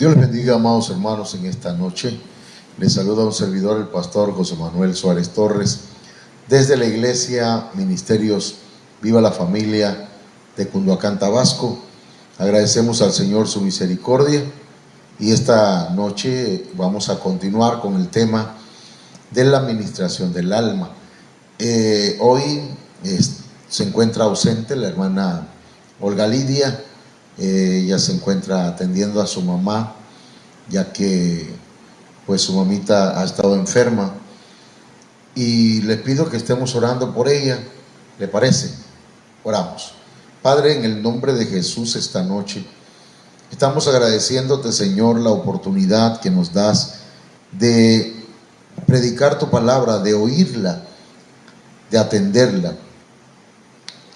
Dios les bendiga, amados hermanos, en esta noche. Les saluda un servidor, el pastor José Manuel Suárez Torres, desde la iglesia Ministerios Viva la Familia de Cunduacán, Tabasco. Agradecemos al Señor su misericordia y esta noche vamos a continuar con el tema de la administración del alma. Hoy se encuentra ausente la hermana Olga Lidia. Ella se encuentra atendiendo a su mamá, ya que pues su mamita ha estado enferma, y les pido que estemos orando por ella. ¿Le parece? Oramos. Padre, en el nombre de Jesús, esta noche estamos agradeciéndote, Señor, la oportunidad que nos das de predicar tu palabra, de oírla, de atenderla.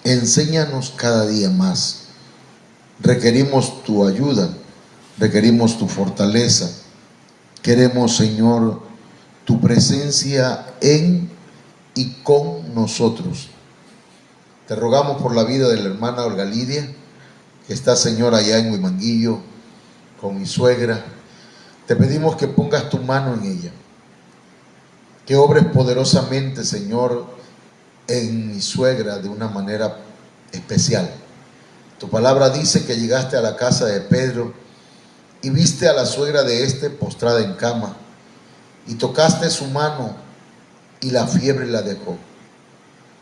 Enséñanos cada día más. Requerimos tu ayuda, requerimos tu fortaleza. Queremos, Señor, tu presencia en y con nosotros. Te rogamos por la vida de la hermana Olga Lidia, que está, Señor, allá en Huimanguillo con mi suegra. Te pedimos que pongas tu mano en ella, que obres poderosamente, Señor, en mi suegra de una manera especial. Tu palabra dice que llegaste a la casa de Pedro y viste a la suegra de postrada en cama, y tocaste su mano y la fiebre la dejó.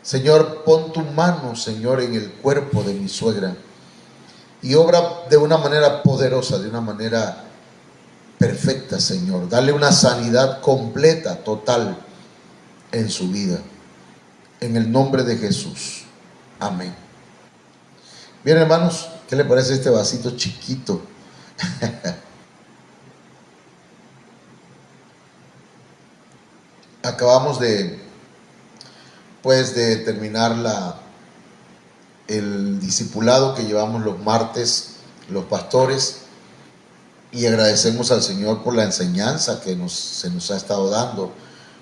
Señor, pon tu mano, Señor, en el cuerpo de mi suegra y obra de una manera poderosa, de una manera perfecta, Señor. Dale una sanidad completa, total en su vida. En el nombre de Jesús. Amén. Bien, hermanos, ¿qué le parece este vasito chiquito? Acabamos de terminar el discipulado que llevamos los martes, los pastores, y agradecemos al Señor por la enseñanza que se nos ha estado dando.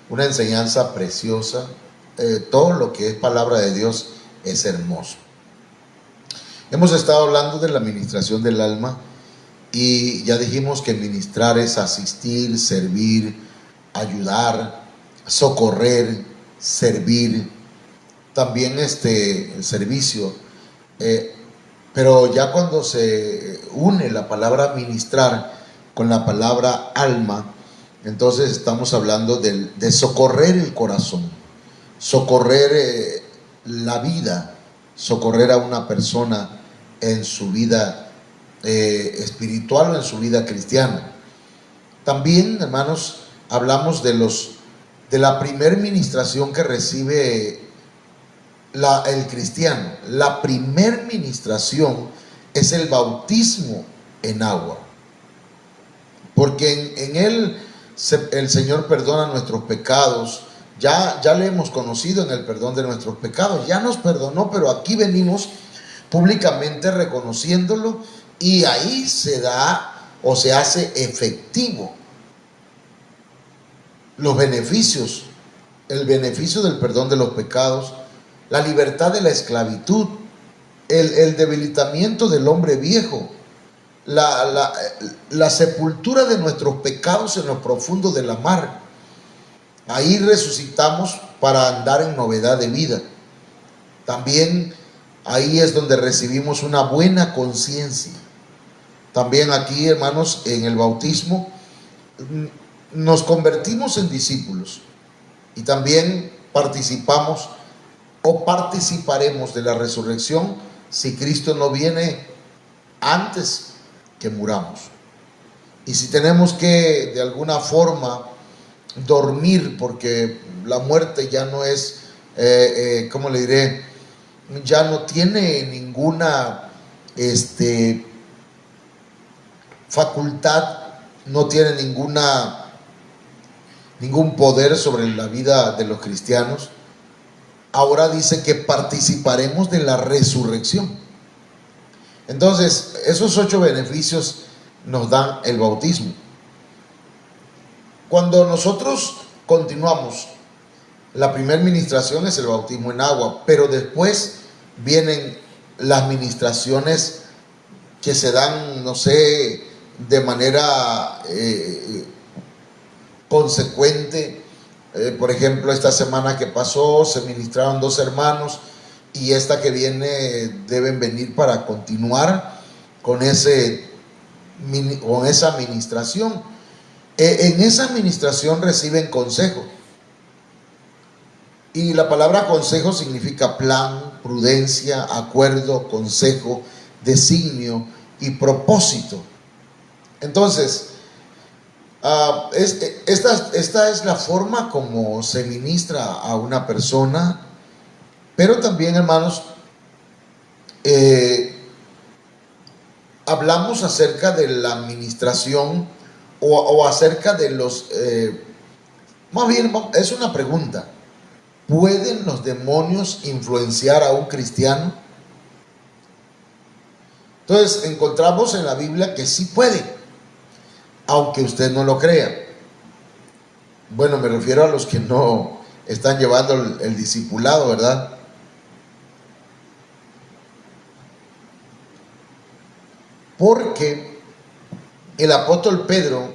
Una enseñanza preciosa. Todo lo que es palabra de Dios es hermoso. Hemos estado hablando de la administración del alma y ya dijimos que ministrar es asistir, servir, ayudar, socorrer, servir, también el servicio. Pero ya cuando se une la palabra administrar con la palabra alma, entonces estamos hablando de socorrer el corazón, socorrer la vida, socorrer a una persona en su vida espiritual o en su vida cristiana. También, hermanos, hablamos de la primer ministración que recibe el cristiano. La primer ministración es el bautismo en agua, porque en él el Señor perdona nuestros pecados. Ya le hemos conocido en el perdón de nuestros pecados, ya nos perdonó, pero aquí venimos públicamente reconociéndolo, y ahí se da o se hace efectivo los beneficios, el beneficio del perdón de los pecados, la libertad de la esclavitud, el debilitamiento del hombre viejo, la sepultura de nuestros pecados en lo profundo de la mar. Ahí resucitamos para andar en novedad de vida. También ahí es donde recibimos una buena conciencia. También aquí, hermanos, en el bautismo nos convertimos en discípulos y también participamos o participaremos de la resurrección si Cristo no viene antes que muramos. Y si tenemos que de alguna forma dormir, porque la muerte ya no es, ¿cómo le diré? Ya no tiene ninguna facultad, no tiene ningún poder sobre la vida de los cristianos. Ahora dice que participaremos de la resurrección. Entonces, esos 8 beneficios nos dan el bautismo. Cuando nosotros continuamos, la primera ministración es el bautismo en agua, pero después vienen las ministraciones que se dan, no sé, de manera consecuente. Por ejemplo, esta semana que pasó se ministraron 2 hermanos y esta que viene deben venir para continuar con esa administración. En esa administración reciben consejo. Y la palabra consejo significa plan, prudencia, acuerdo, consejo, designio y propósito. Entonces, esta es la forma como se ministra a una persona, pero también, hermanos, hablamos acerca de la administración o acerca de los... más bien, es una pregunta. ¿Pueden los demonios influenciar a un cristiano? Entonces, encontramos en la Biblia que sí pueden, aunque usted no lo crea. Bueno, me refiero a los que no están llevando el discipulado, ¿verdad? Porque el apóstol Pedro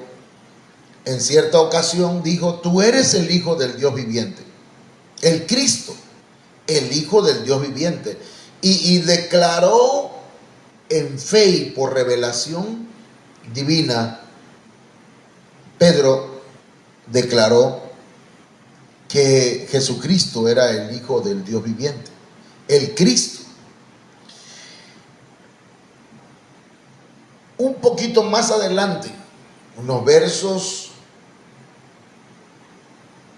en cierta ocasión dijo: tú eres el Hijo del Dios viviente, el Cristo, el Hijo del Dios viviente. Y declaró en fe y por revelación divina, Pedro declaró que Jesucristo era el Hijo del Dios viviente, el Cristo. Un poquito más adelante, unos versos,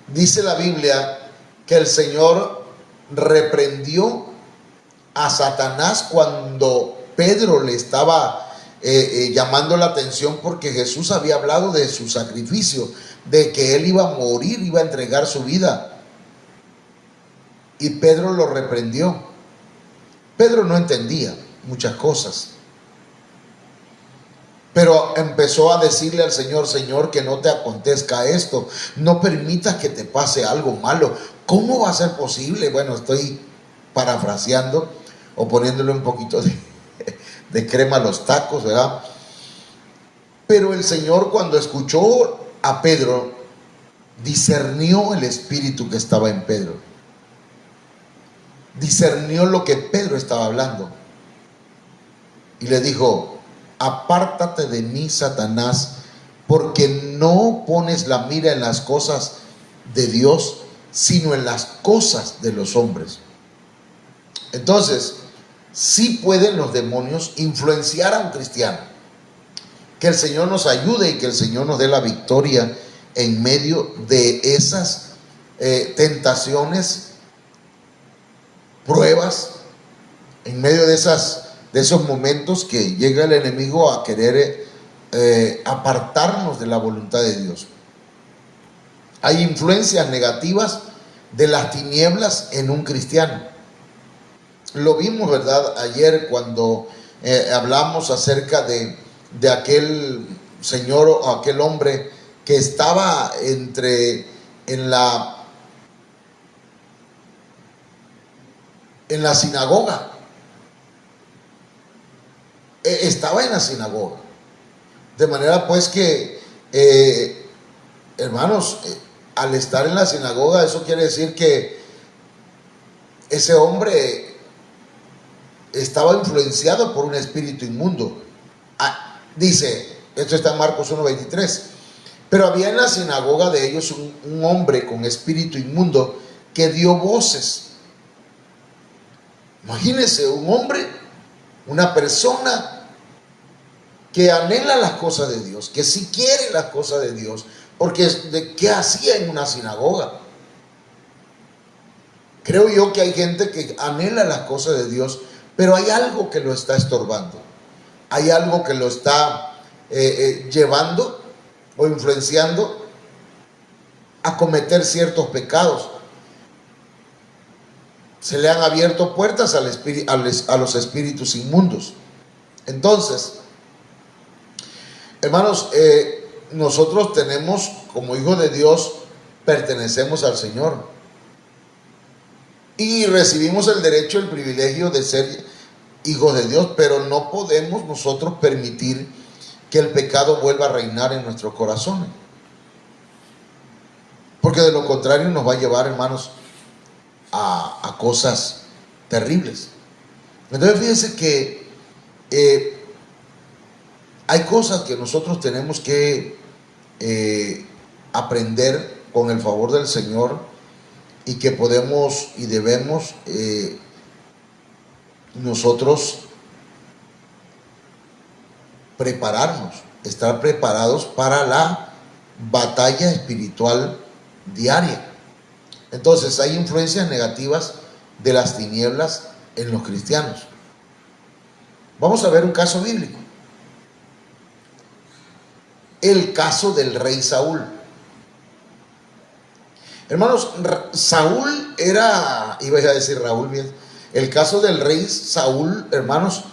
dice la Biblia que el Señor reprendió a Satanás cuando Pedro le estaba llamando la atención, porque Jesús había hablado de su sacrificio, de que él iba a morir, iba a entregar su vida, y Pedro lo reprendió. Pedro no entendía muchas cosas, pero empezó a decirle al Señor: Señor, que no te acontezca esto, no permitas que te pase algo malo. ¿Cómo va a ser posible? Bueno, estoy parafraseando o poniéndole un poquito de crema a los tacos, ¿verdad? Pero el Señor, cuando escuchó a Pedro, discernió el espíritu que estaba en Pedro, discernió lo que Pedro estaba hablando, y le dijo: apártate de mí, Satanás, porque no pones la mira en las cosas de Dios, sino en las cosas de los hombres. Entonces, sí pueden los demonios influenciar a un cristiano. Que el Señor nos ayude y que el Señor nos dé la victoria en medio de esas tentaciones, pruebas, en medio de esos momentos que llega el enemigo a querer apartarnos de la voluntad de Dios. Hay influencias negativas de las tinieblas en un cristiano. Lo vimos, ¿verdad?, ayer cuando hablamos acerca de aquel señor o aquel hombre que estaba en la sinagoga. Estaba en la sinagoga. De manera pues que, hermanos, al estar en la sinagoga, eso quiere decir que ese hombre estaba influenciado por un espíritu inmundo. Dice, esto está en Marcos 1:23, pero había en la sinagoga de ellos un hombre con espíritu inmundo que dio voces. Imagínense, un hombre, una persona que anhela las cosas de Dios, que sí quiere las cosas de Dios, porque ¿qué hacía en una sinagoga? Creo yo que hay gente que anhela las cosas de Dios, pero hay algo que lo está estorbando, hay algo que lo está llevando o influenciando a cometer ciertos pecados. Se le han abierto puertas a los espíritus inmundos. Entonces, hermanos, nosotros tenemos, como hijos de Dios, pertenecemos al Señor y recibimos el derecho, el privilegio de ser hijos de Dios, pero no podemos nosotros permitir que el pecado vuelva a reinar en nuestros corazones. Porque de lo contrario nos va a llevar, hermanos, a cosas terribles. Entonces fíjense que hay cosas que nosotros tenemos que aprender con el favor del Señor, y que podemos y debemos nosotros prepararnos, estar preparados para la batalla espiritual diaria. Entonces hay influencias negativas de las tinieblas en los cristianos. Vamos a ver un caso bíblico. El caso del rey Saúl. Hermanos, Saúl era, iba a decir Raúl bien, el caso del rey Saúl, hermanos,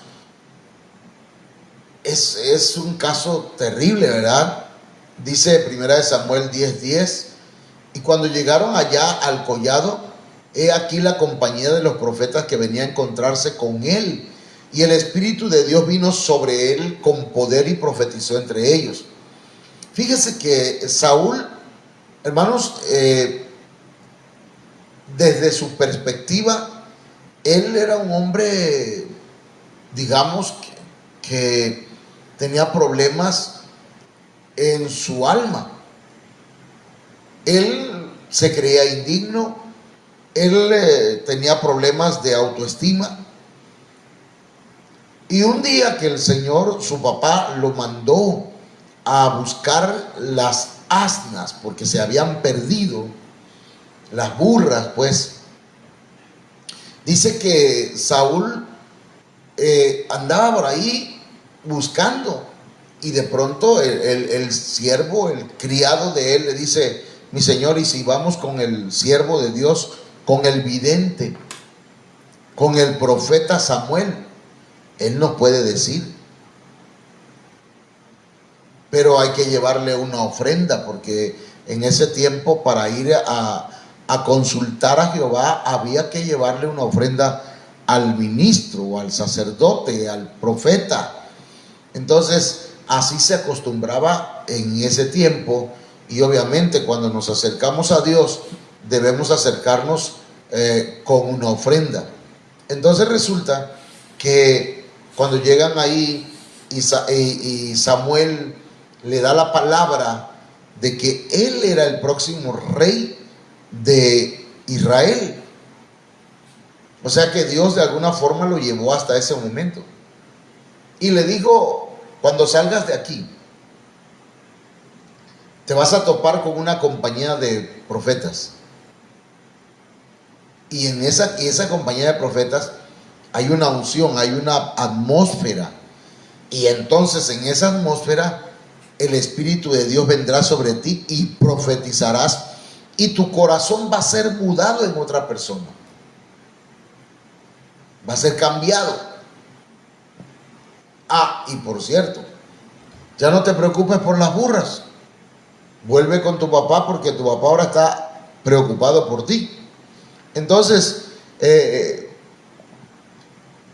es un caso terrible, ¿verdad? Dice 1 Samuel 10:10, y cuando llegaron allá al collado, he aquí la compañía de los profetas que venía a encontrarse con él, y el Espíritu de Dios vino sobre él con poder y profetizó entre ellos. Fíjese que Saúl, hermanos, desde su perspectiva, él era un hombre, digamos, que tenía problemas en su alma. Él se creía indigno, él tenía problemas de autoestima. Y un día que el Señor, su papá, lo mandó a buscar las asnas, porque se habían perdido, las burras, pues, dice que Saúl andaba por ahí buscando, y de pronto el siervo, el criado de él, le dice: mi señor, ¿y si vamos con el siervo de Dios, con el vidente, con el profeta Samuel? Él nos puede decir, pero hay que llevarle una ofrenda, porque en ese tiempo para ir a consultar a Jehová había que llevarle una ofrenda al ministro, al sacerdote, al profeta. Entonces así se acostumbraba en ese tiempo, y obviamente cuando nos acercamos a Dios debemos acercarnos con una ofrenda. Entonces resulta que cuando llegan ahí y Samuel le da la palabra de que él era el próximo rey de Israel, o sea que Dios de alguna forma lo llevó hasta ese momento, y le dijo: cuando salgas de aquí te vas a topar con una compañía de profetas, y en esa compañía de profetas hay una unción, hay una atmósfera, y entonces en esa atmósfera el Espíritu de Dios vendrá sobre ti y profetizarás, y tu corazón va a ser mudado en otra persona, va a ser cambiado. Y por cierto, ya no te preocupes por las burras, vuelve con tu papá, porque tu papá ahora está preocupado por ti. Entonces,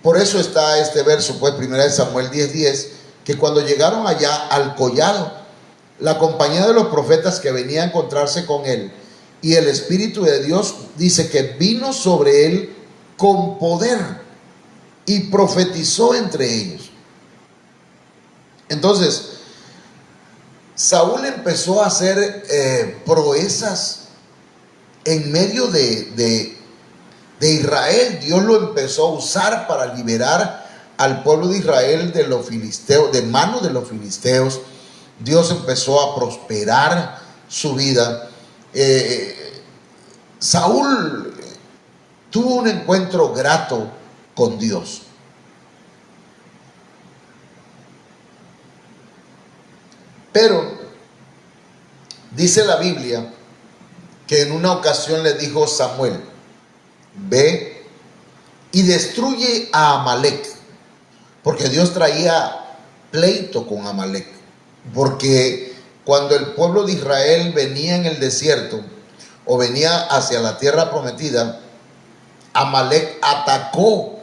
por eso está este verso, pues 1 Samuel 10:10, que cuando llegaron allá al collado, la compañía de los profetas que venía a encontrarse con él, y el Espíritu de Dios, dice que vino sobre él con poder y profetizó entre ellos. Entonces Saúl empezó a hacer proezas en medio de Israel. Dios lo empezó a usar para liberar al pueblo de Israel de los filisteos, de manos de los filisteos. Dios empezó a prosperar su vida. Saúl tuvo un encuentro grato con Dios. Pero dice la Biblia que en una ocasión le dijo Samuel: ve y destruye a Amalek, porque Dios traía pleito con Amalek, porque cuando el pueblo de Israel venía en el desierto o venía hacia la tierra prometida, Amalek atacó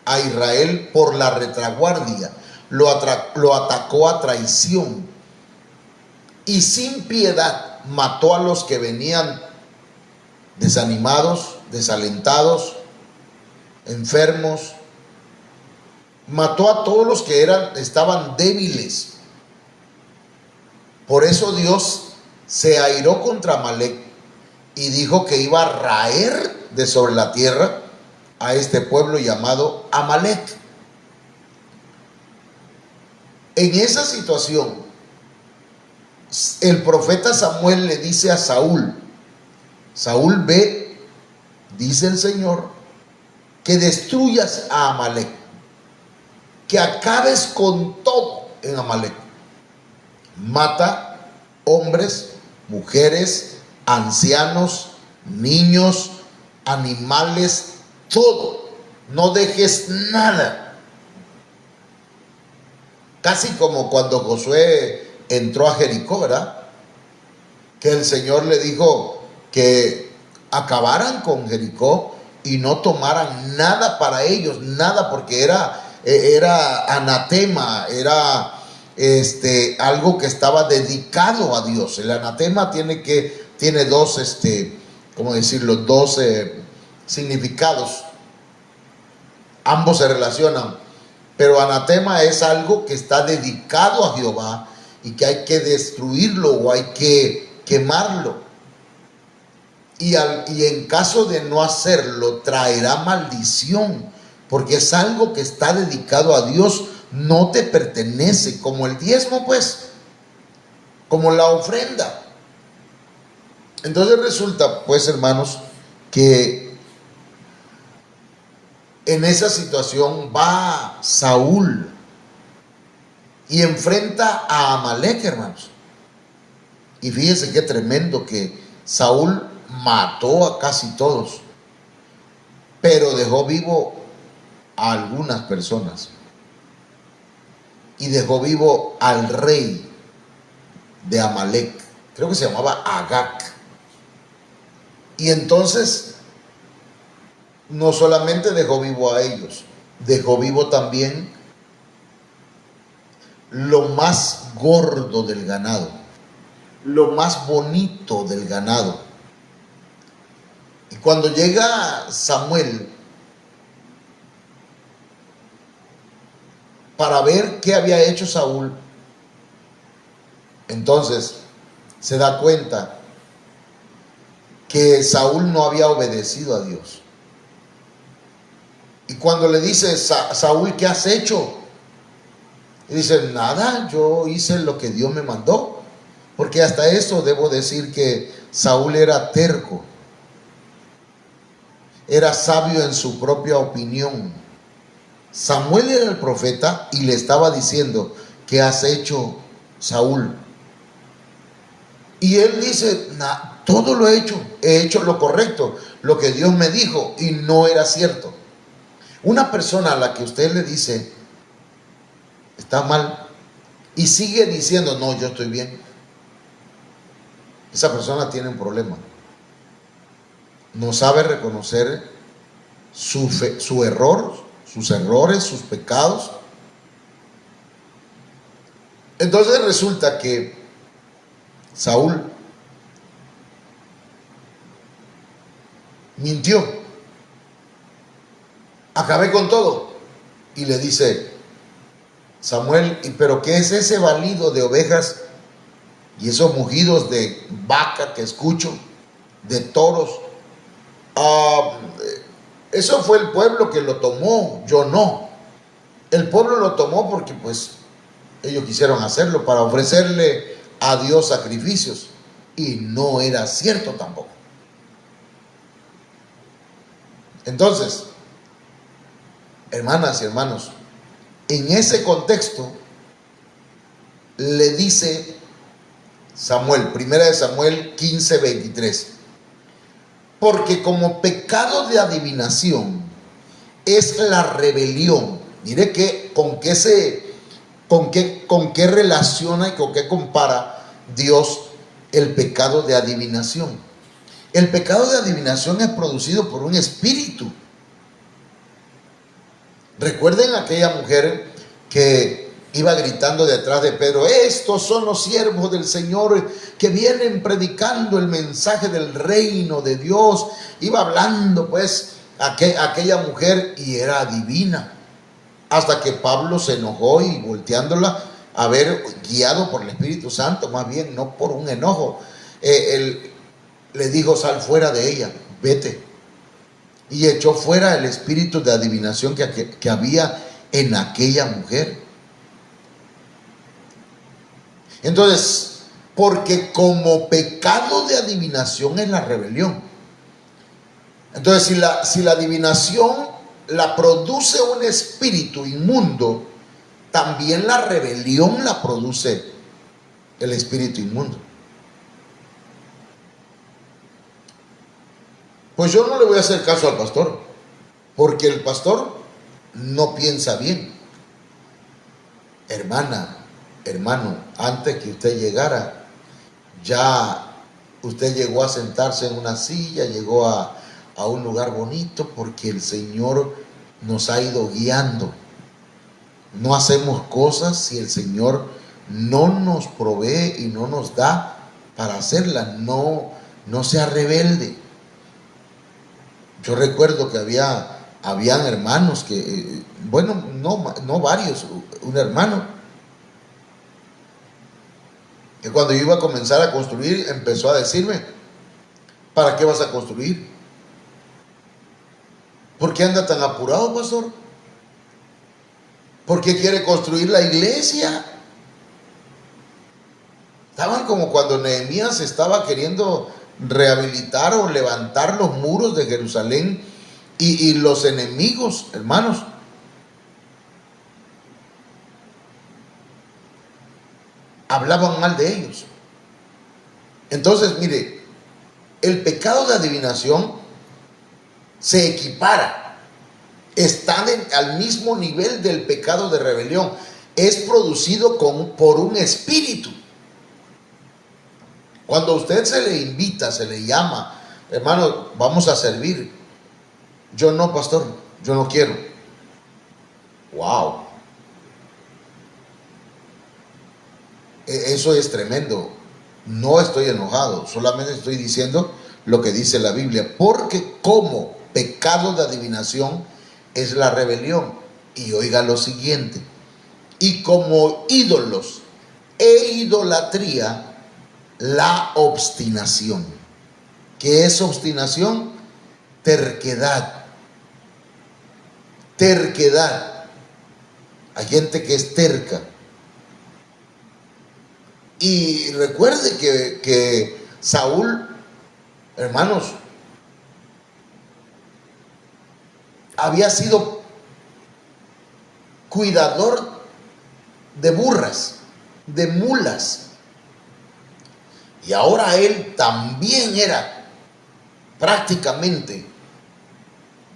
a Israel por la retaguardia. lo atacó a traición y sin piedad mató a los que venían desanimados, desalentados, enfermos. Mató a todos los que estaban débiles. Por eso Dios se airó contra Amalec y dijo que iba a raer de sobre la tierra a este pueblo llamado Amalec. En esa situación, el profeta Samuel le dice a Saúl: Saúl, ve, dice el Señor, que destruyas a Amalec, que acabes con todo en Amalec. Mata hombres, mujeres, ancianos, niños, animales, todo. No dejes nada. Casi como cuando Josué entró a Jericó, ¿verdad? Que el Señor le dijo que acabaran con Jericó y no tomaran nada para ellos, nada, porque era anatema, era algo que estaba dedicado a Dios. El anatema tiene dos, ¿cómo decirlo? Dos significados. Ambos se relacionan, pero anatema es algo que está dedicado a Jehová y que hay que destruirlo o hay que quemarlo. Y en caso de no hacerlo, traerá maldición, porque es algo que está dedicado a Dios, no te pertenece, como el diezmo, pues, como la ofrenda. Entonces resulta, pues, hermanos, que en esa situación va Saúl y enfrenta a Amalec, hermanos. Y fíjense qué tremendo, que Saúl mató a casi todos, pero dejó vivo a algunas personas. Y dejó vivo al rey de Amalec, creo que se llamaba Agag. Y entonces no solamente dejó vivo a ellos, dejó vivo también lo más gordo del ganado, lo más bonito del ganado. Y cuando llega Samuel para ver qué había hecho Saúl, entonces se da cuenta que Saúl no había obedecido a Dios. Y cuando le dice: Saúl, ¿qué has hecho? Y dice: nada, yo hice lo que Dios me mandó. Porque hasta eso debo decir que Saúl era terco, era sabio en su propia opinión. Samuel era el profeta y le estaba diciendo: ¿qué has hecho, Saúl? Y él dice: todo lo he hecho lo correcto, lo que Dios me dijo, y no era cierto. Una persona a la que usted le dice está mal y sigue diciendo: no, yo estoy bien, esa persona tiene un problema. No sabe reconocer su error, sus errores, sus pecados. Entonces resulta que Saúl mintió: acabé con todo. Y le dice Samuel: ¿pero qué es ese balido de ovejas y esos mugidos de vaca que escucho, de toros? Eso fue el pueblo que lo tomó, yo no. El pueblo lo tomó porque pues ellos quisieron hacerlo para ofrecerle a Dios sacrificios, y no era cierto tampoco. Entonces, hermanas y hermanos, en ese contexto le dice Samuel, primera de Samuel 15:23: porque como pecado de adivinación es la rebelión. Mire que con qué relaciona y con qué compara Dios el pecado de adivinación. El pecado de adivinación es producido por un espíritu. Recuerden aquella mujer que iba gritando detrás de Pedro: estos son los siervos del Señor que vienen predicando el mensaje del reino de Dios. Iba hablando pues aquella mujer, y era adivina, hasta que Pablo se enojó, y volteándola a ver, guiado por el Espíritu Santo, más bien no por un enojo, él le dijo: sal fuera de ella, vete. Y echó fuera el espíritu de adivinación que había en aquella mujer. Entonces, porque como pecado de adivinación es la rebelión. Entonces, si la adivinación la produce un espíritu inmundo, también la rebelión la produce el espíritu inmundo. Pues yo no le voy a hacer caso al pastor, porque el pastor no piensa bien. Hermana, hermano, antes que usted llegara, ya usted llegó a sentarse en una silla, llegó a un lugar bonito, porque el Señor nos ha ido guiando. No hacemos cosas si el Señor no nos provee y no nos da para hacerlas. No sea rebelde. Yo recuerdo que habían hermanos que, bueno, no varios, un hermano que cuando yo iba a comenzar a construir empezó a decirme: ¿para qué vas a construir? ¿Por qué anda tan apurado, pastor? ¿Por qué quiere construir la iglesia? Estaban como cuando Nehemías estaba queriendo rehabilitar o levantar los muros de Jerusalén, y los enemigos, hermanos, hablaban mal de ellos. Entonces, mire, el pecado de adivinación se equipara, están al mismo nivel del pecado de rebelión. Es producido por un espíritu. Cuando a usted se le invita, se le llama: hermano, vamos a servir. Yo no, pastor, yo no quiero. Wow. Eso es tremendo. No estoy enojado, solamente estoy diciendo lo que dice la Biblia. Porque como pecado de adivinación es la rebelión. Y oiga lo siguiente: y como ídolos e idolatría, la obstinación. ¿Qué es obstinación? Terquedad. Terquedad. Hay gente que es terca. Y recuerde que Saúl, hermanos, había sido cuidador de burras, de mulas. Y ahora él también era prácticamente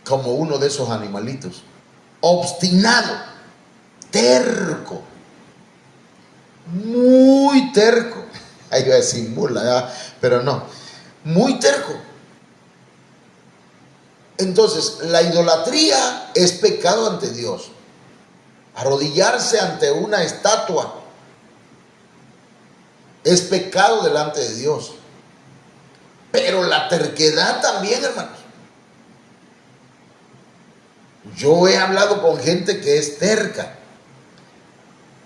como uno de esos animalitos. Obstinado, terco, muy terco. Ahí iba a decir mula, ¿verdad? Pero no, muy terco. Entonces, la idolatría es pecado ante Dios. Arrodillarse ante una estatua es pecado delante de Dios. Pero la terquedad también, hermanos. Yo he hablado con gente que es terca.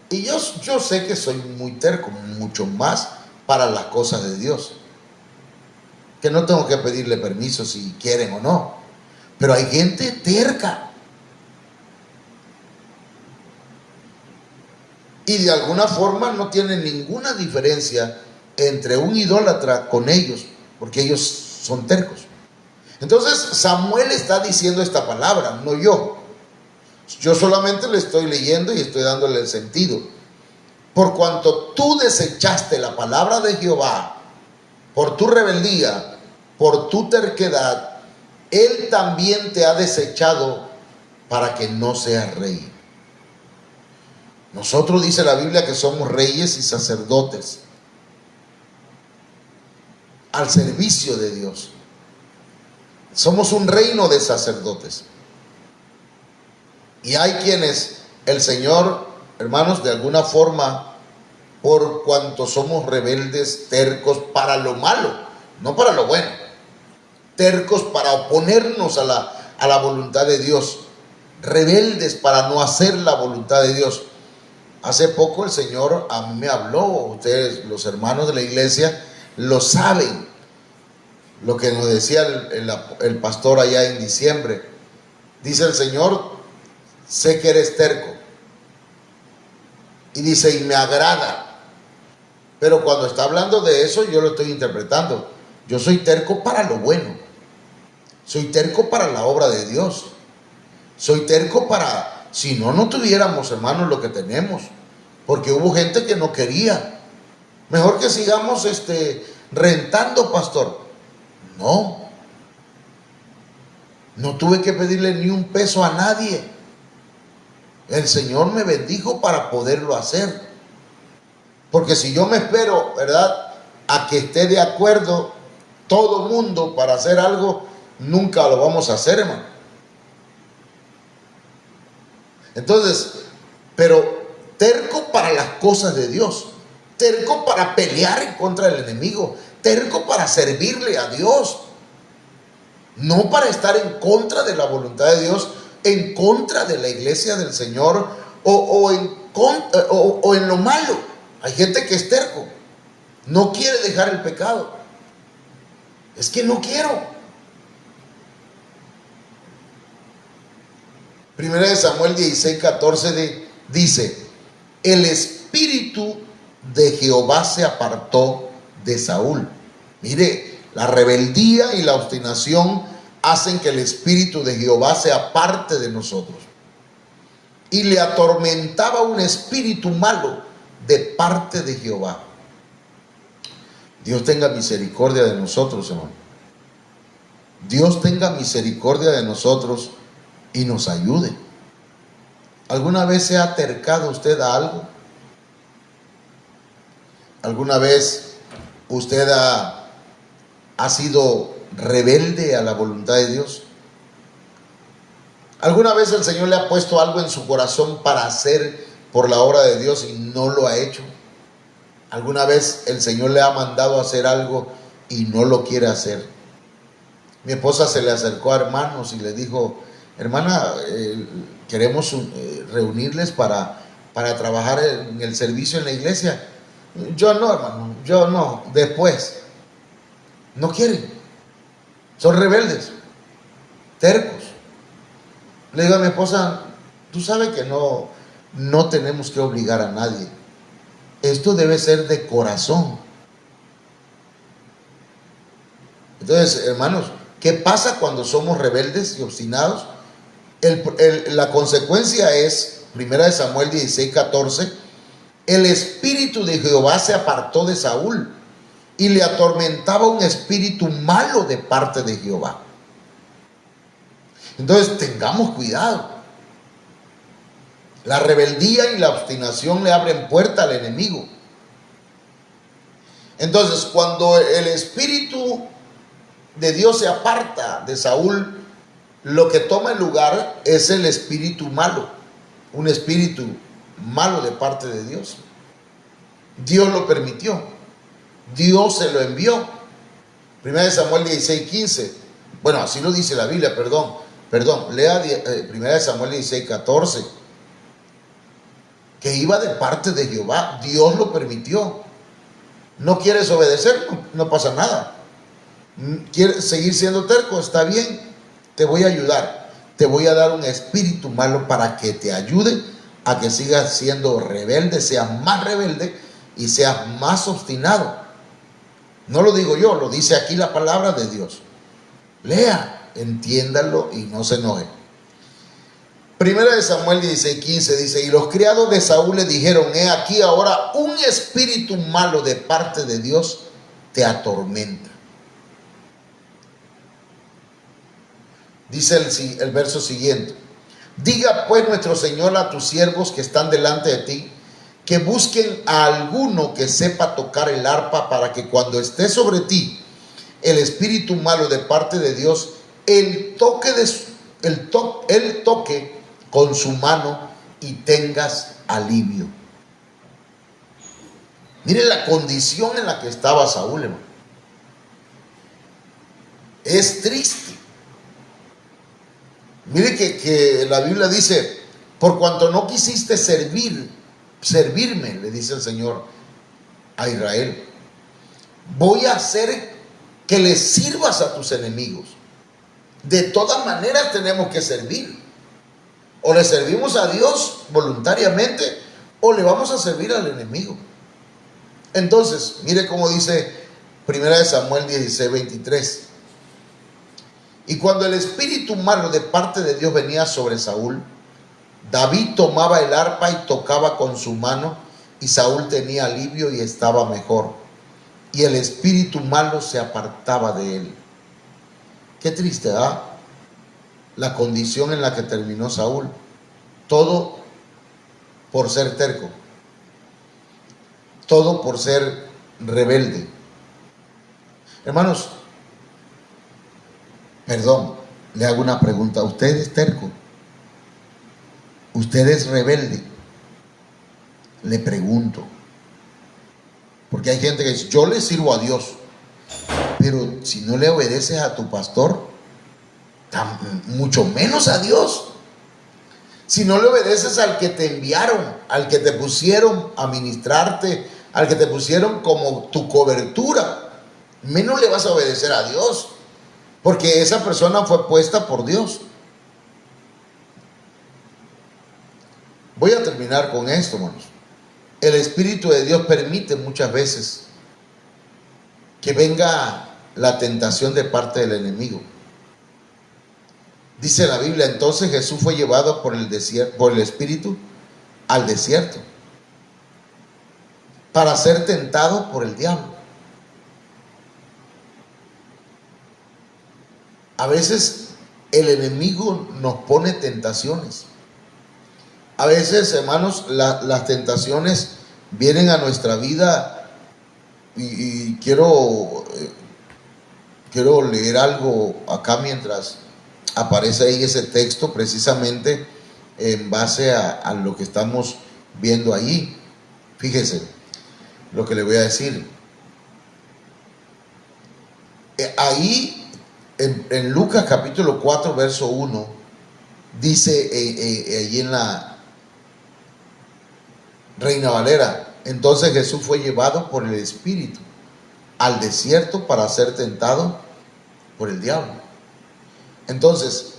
Y yo sé que soy muy terco, mucho más para las cosas de Dios. Que no tengo que pedirle permiso si quieren o no. Pero hay gente terca. Y de alguna forma no tienen ninguna diferencia entre un idólatra con ellos, porque ellos son tercos. Entonces Samuel está diciendo esta palabra, no yo. Yo solamente le estoy leyendo y estoy dándole el sentido. Por cuanto tú desechaste la palabra de Jehová, por tu rebeldía, por tu terquedad, Él también te ha desechado para que no seas rey. Nosotros, dice la Biblia, que somos reyes y sacerdotes al servicio de Dios. Somos un reino de sacerdotes. Y hay quienes el Señor hermanos, de alguna forma, por cuanto somos rebeldes, tercos para lo malo, no para lo bueno, tercos para oponernos a la voluntad de Dios, rebeldes para no hacer la voluntad de Dios. Hace poco el Señor a mí me habló, ustedes, los hermanos de la iglesia, lo saben, lo que nos decía el pastor allá en diciembre. Dice el Señor, sé que eres terco. Y dice, y me agrada. Pero cuando está hablando de eso, yo lo estoy interpretando. Yo soy terco para lo bueno. Soy terco para la obra de Dios. Soy terco para, si no, no tuviéramos, hermanos, lo que tenemos. Porque hubo gente que no quería. Mejor que sigamos rentando, pastor. No tuve que pedirle ni un peso a nadie. El Señor me bendijo para poderlo hacer. Porque si yo me espero, ¿verdad?, a que esté de acuerdo todo mundo para hacer algo, nunca lo vamos a hacer, hermano. Entonces, pero terco para las cosas de Dios, terco para pelear en contra del enemigo, terco para servirle a Dios, no para estar en contra de la voluntad de Dios, en contra de la iglesia del Señor o en lo malo. Hay gente que es terco, no quiere dejar el pecado. Es que no quiero. Primera de Samuel 16:14 dice, el espíritu de Jehová se apartó de Saúl. Mire, la rebeldía y la obstinación hacen que el espíritu de Jehová se aparte de nosotros. Y le atormentaba un espíritu malo de parte de Jehová. Dios tenga misericordia de nosotros, hermano. Dios tenga misericordia de nosotros y nos ayude. ¿Alguna vez se ha acercado usted a algo? ¿Alguna vez usted ha sido rebelde a la voluntad de Dios? ¿Alguna vez el Señor le ha puesto algo en su corazón para hacer por la obra de Dios y no lo ha hecho? ¿Alguna vez el Señor le ha mandado a hacer algo y no lo quiere hacer? Mi esposa se le acercó a hermanos y le dijo, hermana, queremos reunirles para trabajar en el servicio en la iglesia. Yo no, hermano, yo no, después. No quieren, son rebeldes, tercos. Le digo a mi esposa, tú sabes que no tenemos que obligar a nadie. Esto debe ser de corazón. Entonces, hermanos, ¿qué pasa cuando somos rebeldes y obstinados? La consecuencia es, 1 Samuel 16:14, el espíritu de Jehová se apartó de Saúl y le atormentaba un espíritu malo de parte de Jehová. Entonces, tengamos cuidado. La rebeldía y la obstinación le abren puerta al enemigo. Entonces, cuando el espíritu de Dios se aparta de Saúl, lo que toma el lugar es el espíritu malo, un espíritu malo de parte de Dios. Dios lo permitió, Dios se lo envió. 1 Samuel 16:15, bueno, así lo dice la Biblia, perdón, lea 1 Samuel 16:14, que iba de parte de Jehová, Dios lo permitió. ¿No quieres obedecer? No pasa nada. ¿Quieres seguir siendo terco? Está bien, te voy a ayudar. Te voy a dar un espíritu malo para que te ayude a que sigas siendo rebelde, seas más rebelde y seas más obstinado. No lo digo yo, lo dice aquí la palabra de Dios. Lea, entiéndalo y no se enoje. Primera de Samuel 16:15 dice, y los criados de Saúl le dijeron, he aquí ahora un espíritu malo de parte de Dios te atormenta. Dice el verso siguiente, diga pues nuestro Señor a tus siervos que están delante de ti, que busquen a alguno que sepa tocar el arpa, para que cuando esté sobre ti el espíritu malo de parte de Dios, él toque con su mano y tengas alivio. Mire la condición en la que estaba Saúl, hermano. Es triste. Mire que la Biblia dice: por cuanto no quisiste servirme, le dice el Señor a Israel, voy a hacer que le sirvas a tus enemigos. De todas maneras tenemos que servir. O le servimos a Dios voluntariamente, o le vamos a servir al enemigo. Entonces, mire cómo dice 1 Samuel 16:23. Y cuando el espíritu malo de parte de Dios venía sobre Saúl, David tomaba el arpa y tocaba con su mano, y Saúl tenía alivio y estaba mejor, y el espíritu malo se apartaba de él. Qué triste, ¿verdad? La condición en la que terminó Saúl. Todo por ser terco, todo por ser rebelde. Hermanos, perdón, le hago una pregunta. ¿Usted es terco? ¿Usted es rebelde? Le pregunto. Porque hay gente que dice: yo le sirvo a Dios. Pero si no le obedeces a tu pastor, mucho menos a Dios. Si no le obedeces al que te enviaron, al que te pusieron a ministrarte, al que te pusieron como tu cobertura, menos le vas a obedecer a Dios, porque esa persona fue puesta por Dios. Voy a terminar con esto, hermanos. El Espíritu de Dios permite muchas veces que venga la tentación de parte del enemigo. Dice la Biblia: entonces Jesús fue llevado por el Espíritu al desierto para ser tentado por el diablo. A veces el enemigo nos pone tentaciones. A veces, hermanos, las tentaciones vienen a nuestra vida, y quiero leer algo acá mientras aparece ahí ese texto, precisamente en base a lo que estamos viendo allí. Fíjese lo que le voy a decir. Ahí en Lucas capítulo 4 verso 1 dice, allí en la Reina Valera: entonces Jesús fue llevado por el Espíritu al desierto para ser tentado por el diablo. Entonces,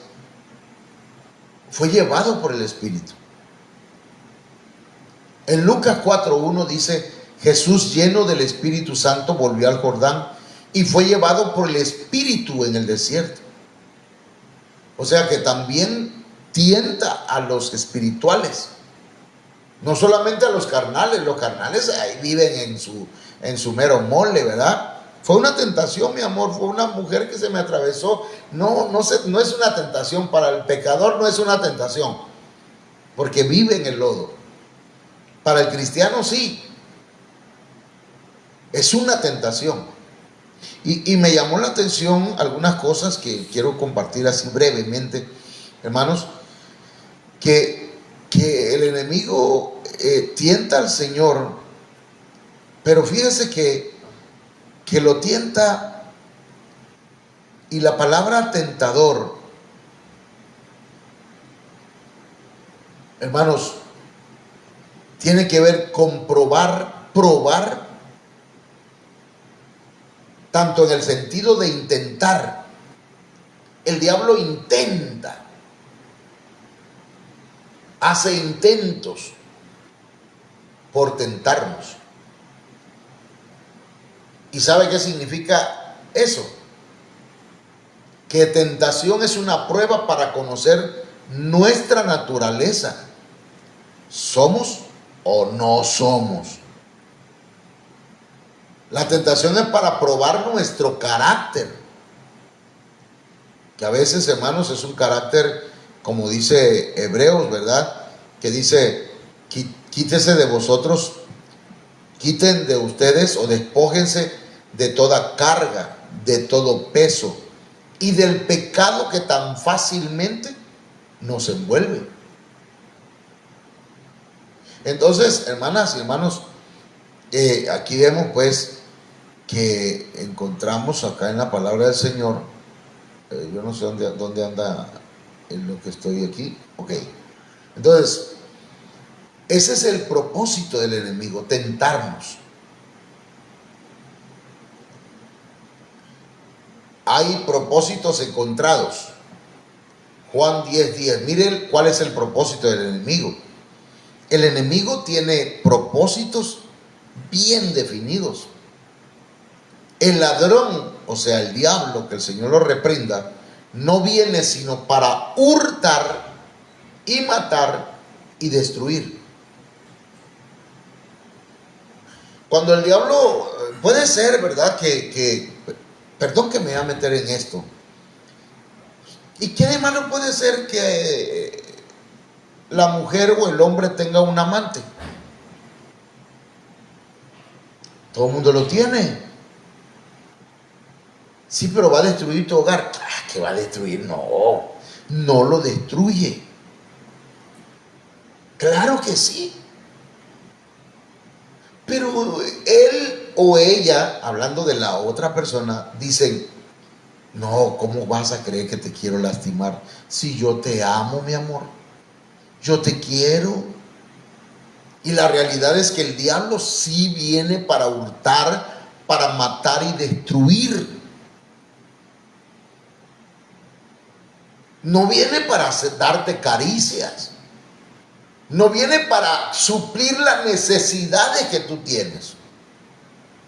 fue llevado por el Espíritu. En Lucas 4:1 dice: Jesús, lleno del Espíritu Santo, volvió al Jordán y fue llevado por el Espíritu en el desierto. O sea que también tienta a los espirituales, no solamente a los carnales. Los carnales ahí viven en su mero mole, ¿verdad? Fue una tentación, mi amor, fue una mujer que se me atravesó. No es una tentación para el pecador, no es una tentación, porque vive en el lodo. Para el cristiano sí, es una tentación. Y me llamó la atención algunas cosas que quiero compartir así brevemente, hermanos, que el enemigo tienta al Señor, pero fíjese que lo tienta, y la palabra tentador, hermanos, tiene que ver con probar, tanto en el sentido de intentar. El diablo intenta, hace intentos por tentarnos. ¿Y sabe qué significa eso? Que tentación es una prueba para conocer nuestra naturaleza. ¿Somos o no somos? La tentación es para probar nuestro carácter, que a veces, hermanos, es un carácter, como dice Hebreos, ¿verdad? Que dice: quítese de vosotros, quiten de ustedes o despójense de toda carga, de todo peso y del pecado que tan fácilmente nos envuelve. Entonces, hermanas y hermanos, aquí vemos pues que encontramos acá en la palabra del Señor, yo no sé dónde anda en lo que estoy aquí, ok. Entonces, ese es el propósito del enemigo, tentarnos. Hay propósitos encontrados. Juan 10:10. Miren cuál es el propósito del enemigo. El enemigo tiene propósitos bien definidos. El ladrón, o sea, el diablo, que el Señor lo reprenda, no viene sino para hurtar y matar y destruir. Cuando el diablo, puede ser, ¿verdad? Perdón que me voy a meter en esto. ¿Y qué de malo puede ser que la mujer o el hombre tenga un amante? Todo el mundo lo tiene. Sí, pero va a destruir tu hogar. ¿Qué va a destruir? No, no lo destruye. Claro que sí. Pero él o ella, hablando de la otra persona, dicen, no, ¿cómo vas a creer que te quiero lastimar? Si yo te amo, mi amor, yo te quiero. Y la realidad es que el diablo sí viene para hurtar, para matar y destruir. No viene para darte caricias. No viene para suplir las necesidades que tú tienes.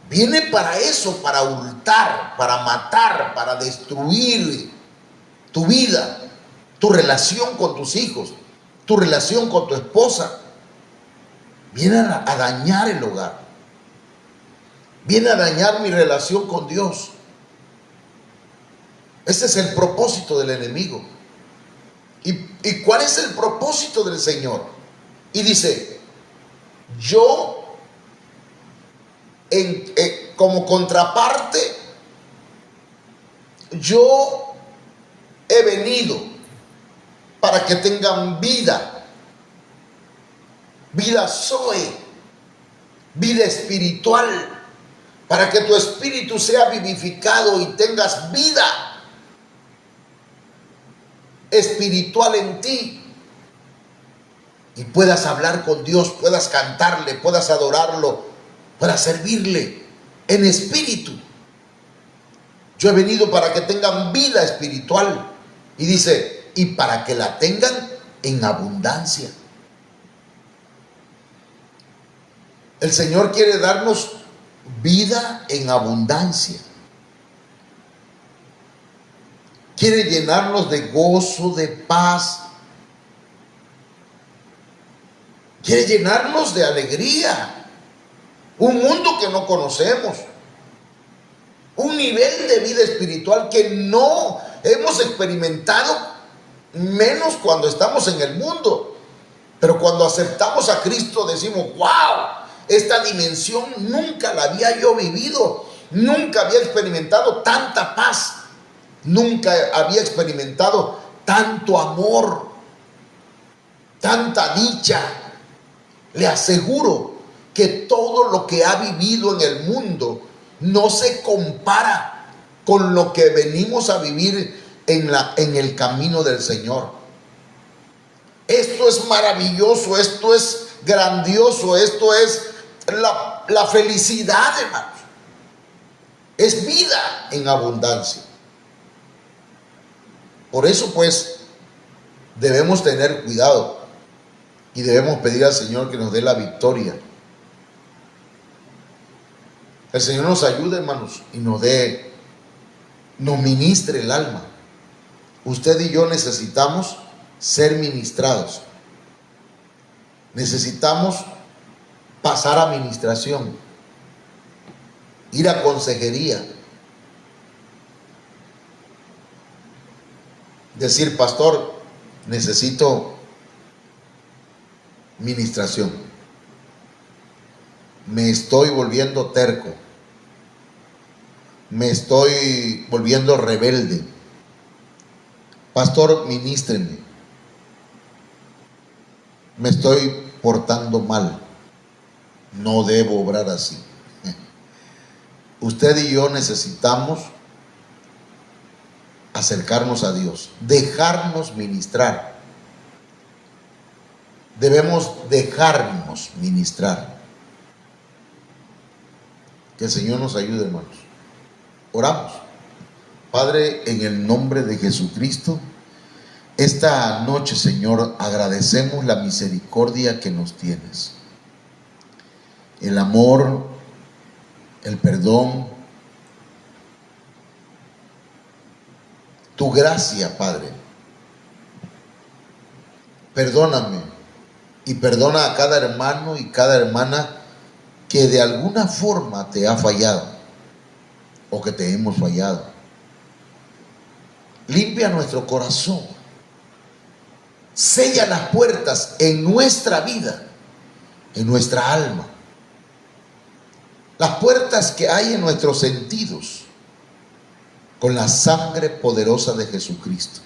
Viene para eso, para hurtar, para matar, para destruir tu vida, tu relación con tus hijos, tu relación con tu esposa. Viene a dañar el hogar. Viene a dañar mi relación con Dios. Ese es el propósito del enemigo. ¿Y cuál es el propósito del Señor? Y dice, yo como contraparte, yo he venido para que tengan vida, vida Zoe, vida espiritual, para que tu espíritu sea vivificado y tengas vida espiritual en ti. Y puedas hablar con Dios, puedas cantarle, puedas adorarlo, puedas servirle en espíritu. Yo he venido para que tengan vida espiritual. Y dice, y para que la tengan en abundancia. El Señor quiere darnos vida en abundancia. Quiere llenarnos de gozo, de paz. Quiere llenarnos de alegría. Un mundo que no conocemos. Un nivel de vida espiritual que no hemos experimentado, menos cuando estamos en el mundo. Pero cuando aceptamos a Cristo decimos, wow, esta dimensión nunca la había yo vivido. Nunca había experimentado tanta paz. Nunca había experimentado tanto amor, tanta dicha. Le aseguro que todo lo que ha vivido en el mundo no se compara con lo que venimos a vivir en el camino del Señor. Esto es maravilloso, esto es grandioso, esto es la felicidad, hermanos. Es vida en abundancia. Por eso, pues, debemos tener cuidado y debemos pedir al Señor que nos dé la victoria. El Señor nos ayude, hermanos, y nos ministre el alma. Usted y yo necesitamos ser ministrados. Necesitamos pasar a administración, ir a consejería. Decir, pastor, necesito ministración. Me estoy volviendo terco. Me estoy volviendo rebelde. Pastor, ministreme. Me estoy portando mal. No debo obrar así. Usted y yo necesitamos acercarnos a Dios, dejarnos ministrar. Debemos dejarnos ministrar. Que el Señor nos ayude, hermanos. Oramos. Padre, en el nombre de Jesucristo, esta noche, Señor, agradecemos la misericordia que nos tienes. El amor, el perdón, tu gracia, Padre. Perdóname y perdona a cada hermano y cada hermana que de alguna forma te ha fallado o que te hemos fallado. Limpia nuestro corazón. Sella las puertas en nuestra vida, en nuestra alma. Las puertas que hay en nuestros sentidos, con la sangre poderosa de Jesucristo.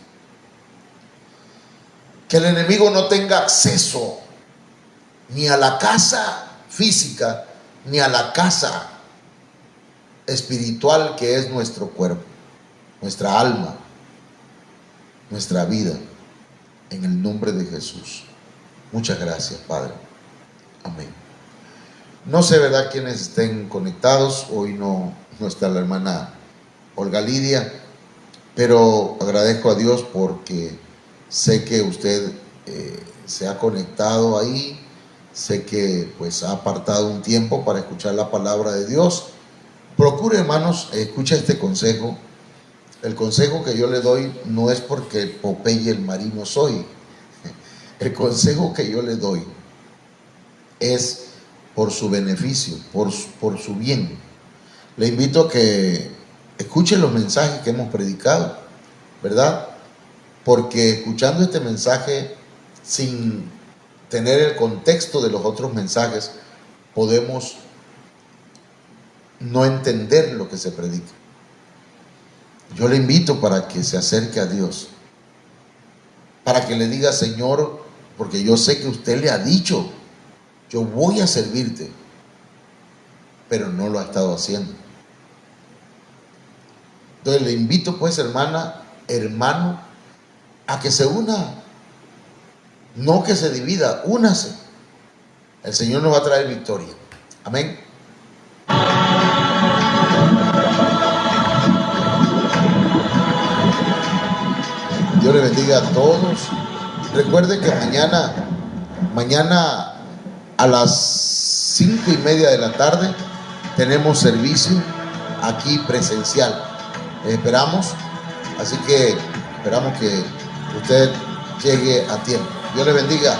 Que el enemigo no tenga acceso ni a la casa física, ni a la casa espiritual que es nuestro cuerpo, nuestra alma, nuestra vida. En el nombre de Jesús. Muchas gracias, Padre. Amén. No sé, ¿verdad?, quienes estén conectados. Hoy no está la hermana Olga Lidia, pero agradezco a Dios porque sé que usted se ha conectado ahí. Sé que pues ha apartado un tiempo para escuchar la palabra de Dios. Procure, hermanos, escucha este consejo. El consejo que yo le doy no es porque Popeye el marino soy. El consejo que yo le doy es por su beneficio, por su bien. Le invito a que escuche los mensajes que hemos predicado, ¿verdad? Porque escuchando este mensaje sin tener el contexto de los otros mensajes, podemos no entender lo que se predica. Yo le invito para que se acerque a Dios, para que le diga: Señor, porque yo sé que usted le ha dicho, yo voy a servirte, pero no lo ha estado haciendo. Entonces le invito, pues, hermana, hermano, a que se una, no que se divida, únase. El Señor nos va a traer victoria. Amén. Dios le bendiga a todos. Recuerden que mañana a las 5:30 de la tarde tenemos servicio aquí presencial. Esperamos, así que esperamos que usted llegue a tiempo. Dios le bendiga.